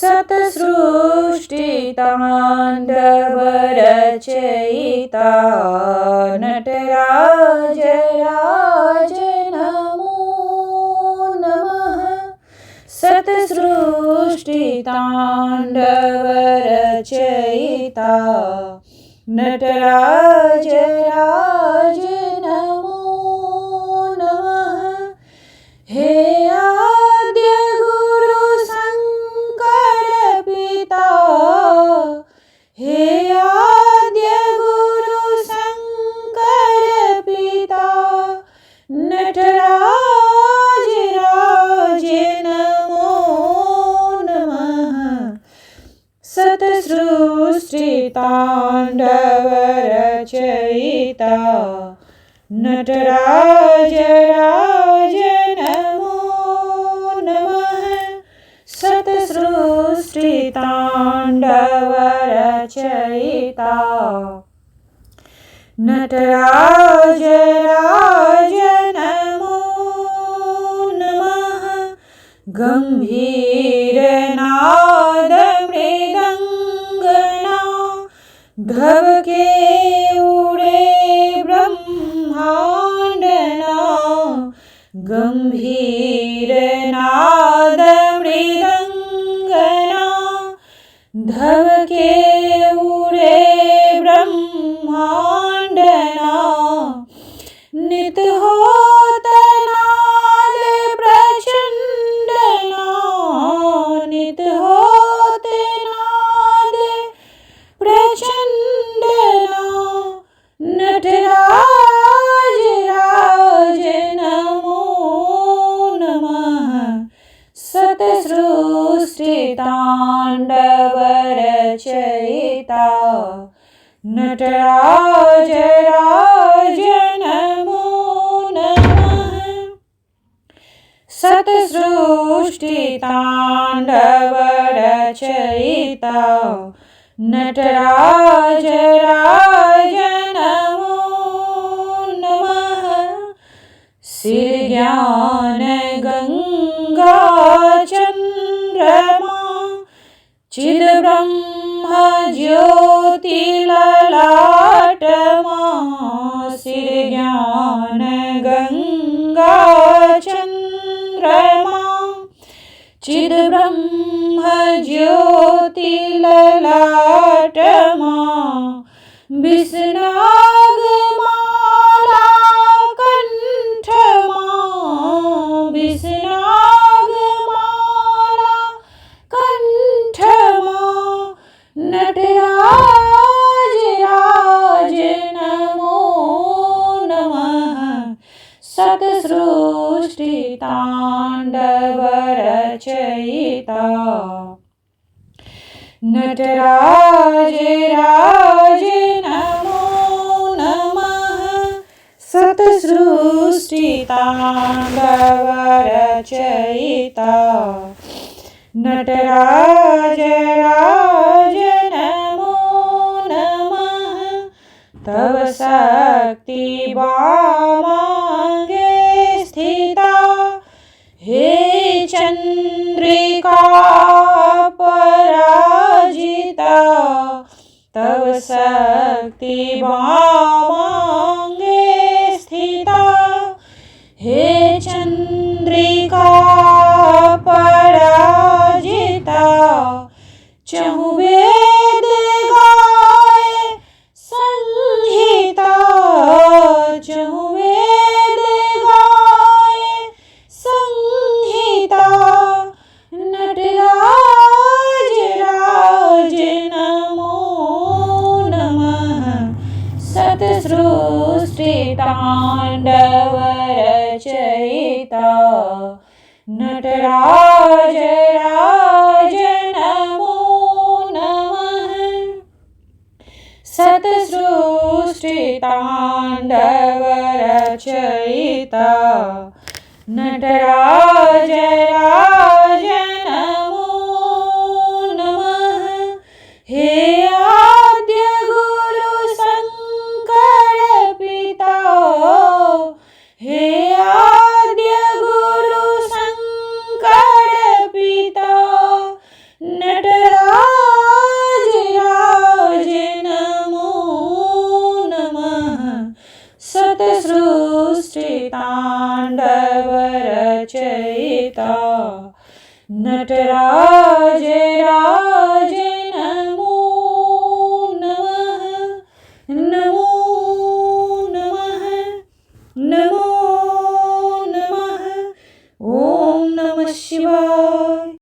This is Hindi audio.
सत्सृष्टिताण्डवरचयिता नटराज राज नमो नमः। सत्सृष्टिताण्डवरचयिता नटराज राज नमो नमः। हे आद्य गुरु शंकर पिता, हे आद्य गुरु शंकर पिता नटराज राज नमो नमः। सत्सृष्टिताण्डवरचयिता नटराज राज नमो नमः। सत्सृष्टिताण्डवरचयिता नटराज राज नमो नमः। गंभीरनाद मृदंगना धबके उड़े ब्रह्मांडना। गंभीरनाद मृदंगना धबके उड़े ब्रह्मांडना। नित होत नाद प्रचंडना, नित होत नाद प्रचंडना। नटराज राज नमो नमः। सत्सृष्टिताण्डवरचयिता नटराज राज नमो नमः। सत्सृष्टिताण्डवरचयिता नटराज राज नमो नमः। सिर ज्ञान गंगा चंद्रमा चिद ब्रह्म ज्योति ललाटमा। सिर ज्ञान गंगा चंद्रमा चिद ब्रह्म ज्योति ललाटमा। विषनाग माला कंठमा, विषनाग माला कंठमा। नटराज राज नमो नमः। सत्सृष्टिताण्डवरचयिता नटराज राज नमो नमः। सत्सृष्टिताण्डवरचयिता नटराज राज नमो नमः। तव शक्ति वामांगे स्थिता, हे चंद्रिका पराजिता। तव शक्ति वामांगे स्थिता, हे चंद्रिका पराजिता। चहु वेद गाए संहिता, चहु वेद गाए संहिता। नटराज राज नमो नमः। सत्सृष्टिताण्डवरचयिता नटराज राज नमो नमः। सत्सृष्टिताण्डवरचयिता नटराज राज नमो नमः। हे आद्य गुरु शंकर पिता, हे आद्य गुरु शंकर पिता नटराज सृष्टिताण्डवरचयिता नटराज राज